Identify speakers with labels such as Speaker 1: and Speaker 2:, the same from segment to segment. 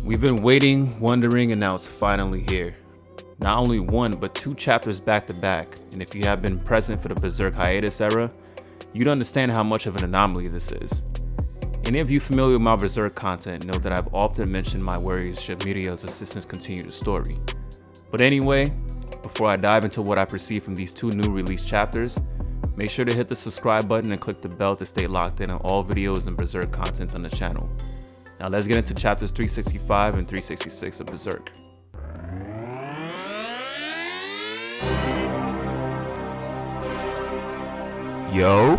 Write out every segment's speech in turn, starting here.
Speaker 1: We've been waiting, wondering, and now it's finally here. Not only one, but two chapters back to back, and if you have been present for the Berserk hiatus era, you'd understand how much of an anomaly this is. Any of you familiar with my Berserk content know that I've often mentioned my worries should Miriel's assistance continue the story. But anyway, before I dive into what I perceive from these two new release chapters, make sure to hit the subscribe button and click the bell to stay locked in on all videos and Berserk content on the channel. Now let's get into chapters 365 and 366 of Berserk. Yo.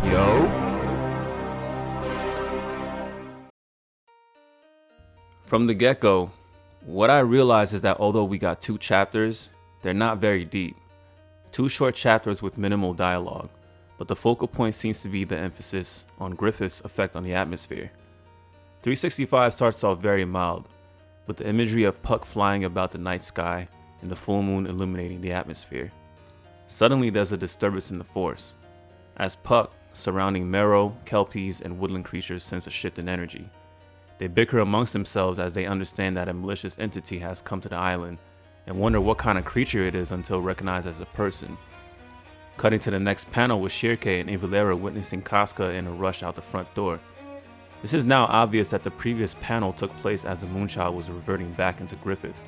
Speaker 1: From the get-go, what I realized is that although we got two chapters, they're not very deep. Two short chapters with minimal dialogue, but the focal point seems to be the emphasis on Griffith's effect on the atmosphere. 365 starts off very mild, with the imagery of Puck flying about the night sky and the full moon illuminating the atmosphere. Suddenly there's a disturbance in the force, as Puck, surrounding Marrow, Kelpies, and woodland creatures sense a shift in energy. They bicker amongst themselves as they understand that a malicious entity has come to the island and wonder what kind of creature it is until recognized as a person. Cutting to the next panel with Shirke and Ivalera witnessing Casca in a rush out the front door. This is now obvious that the previous panel took place as the Moonchild was reverting back into Griffith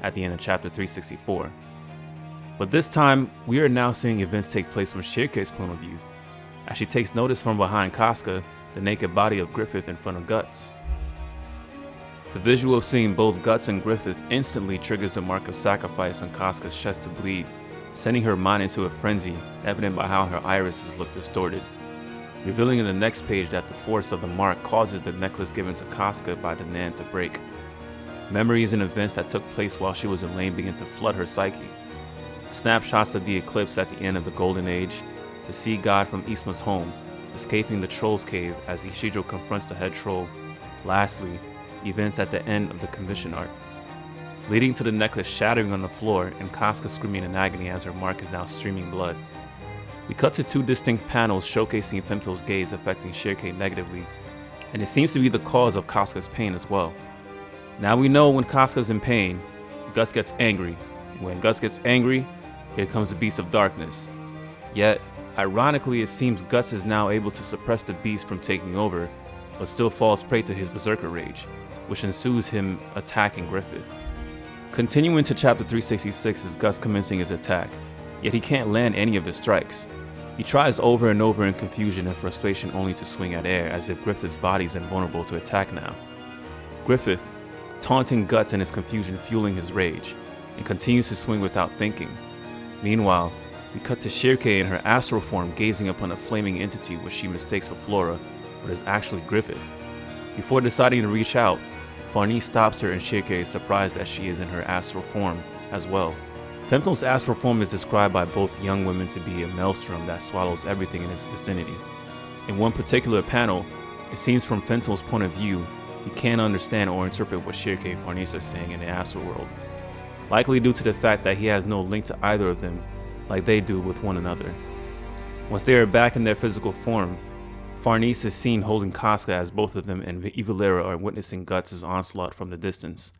Speaker 1: at the end of chapter 364. But this time, we are now seeing events take place from Shirke's point of view, as she takes notice from behind Casca the naked body of Griffith in front of Guts. The visual of seeing both Guts and Griffith instantly triggers the mark of sacrifice on Casca's chest to bleed, sending her mind into a frenzy, evident by how her irises look distorted. Revealing in the next page that the force of the mark causes the necklace given to Casca by the Nan to break. Memories and events that took place while she was in Lane begin to flood her psyche. Snapshots of the eclipse at the end of the Golden Age, the sea god from Isma's home, escaping the Troll's Cave as Ishidro confronts the head troll. Lastly, events at the end of the commission arc, leading to the necklace shattering on the floor and Casca screaming in agony as her mark is now streaming blood. We cut to two distinct panels showcasing Femto's gaze affecting Shirke negatively, and it seems to be the cause of Casca's pain as well. Now we know when Casca's in pain, Guts gets angry, and when Guts gets angry, here comes the Beast of Darkness. Yet, ironically, it seems Guts is now able to suppress the beast from taking over, but still falls prey to his Berserker rage, which ensues him attacking Griffith. Continuing to chapter 366 is Guts commencing his attack, yet he can't land any of his strikes. He tries over and over in confusion and frustration only to swing at air as if Griffith's body is invulnerable to attack now. Griffith, taunting Guts in his confusion fueling his rage, and continues to swing without thinking. Meanwhile, we cut to Shirke in her astral form gazing upon a flaming entity which she mistakes for Flora, but is actually Griffith. Before deciding to reach out, Farnese stops her and Shirke is surprised that she is in her astral form as well. Femto's astral form is described by both young women to be a maelstrom that swallows everything in its vicinity. In one particular panel, it seems from Femto's point of view, he can't understand or interpret what Shirke and Farnese are saying in the astral world, likely due to the fact that he has no link to either of them like they do with one another. Once they are back in their physical form, Farnese is seen holding Casca as both of them and Ivalera are witnessing Guts' onslaught from the distance.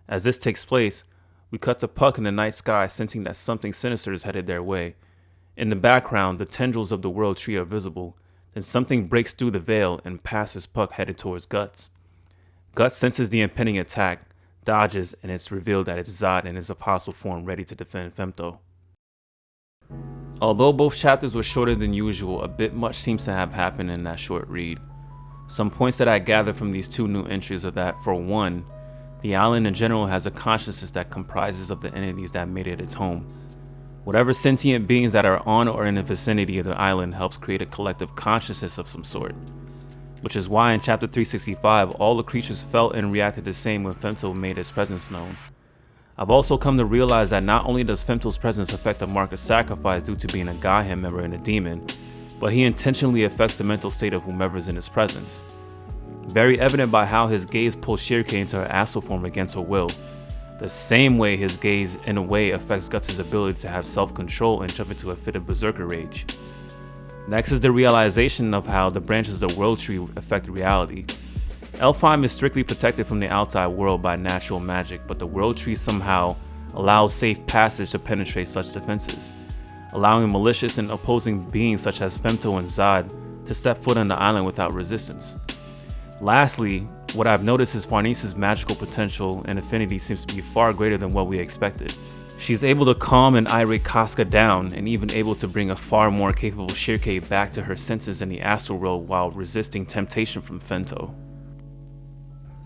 Speaker 1: As this takes place, we cut to Puck in the night sky sensing that something sinister is headed their way. In the background, the tendrils of the World Tree are visible, then something breaks through the veil and passes Puck headed towards Guts. Guts senses the impending attack, dodges, and it's revealed that it's Zod in his apostle form ready to defend Femto. Although both chapters were shorter than usual, a bit much seems to have happened in that short read. Some points that I gather from these two new entries are that, for one, the island in general has a consciousness that comprises of the entities that made it its home. Whatever sentient beings that are on or in the vicinity of the island helps create a collective consciousness of some sort. Which is why in chapter 365 all the creatures felt and reacted the same when Femto made his presence known. I've also come to realize that not only does Femto's presence affect the mark of sacrifice due to being a Gahen member and a demon, but he intentionally affects the mental state of whomever is in his presence. Very evident by how his gaze pulls Shirke into her astral form against her will, the same way his gaze in a way affects Guts' ability to have self-control and jump into a fit of Berserker rage. Next is the realization of how the branches of the World Tree affect reality. Elfheim is strictly protected from the outside world by natural magic, but the world tree somehow allows safe passage to penetrate such defenses, allowing malicious and opposing beings such as Femto and Zod to step foot on the island without resistance. Lastly, what I've noticed is Farnese's magical potential and affinity seems to be far greater than what we expected. She's able to calm an irate Casca down and even able to bring a far more capable Shirkei back to her senses in the astral world while resisting temptation from Femto.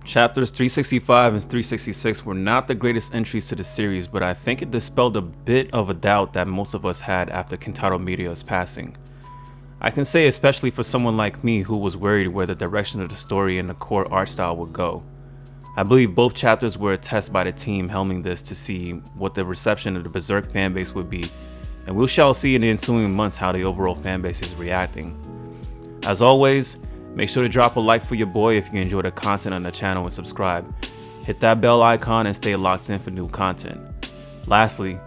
Speaker 1: Chapters 365 and 366 were not the greatest entries to the series, but I think it dispelled a bit of a doubt that most of us had after Kentaro Miura's passing. I can say especially for someone like me who was worried where the direction of the story and the core art style would go. I believe both chapters were a test by the team helming this to see what the reception of the Berserk fanbase would be, and we shall see in the ensuing months how the overall fanbase is reacting. As always, make sure to drop a like for your boy if you enjoy the content on the channel and subscribe. Hit that bell icon and stay locked in for new content. Lastly,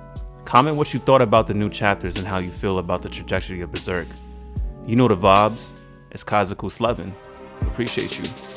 Speaker 1: comment what you thought about the new chapters and how you feel about the trajectory of Berserk. You know the vibes. It's Kaizoku Sleven. Appreciate you.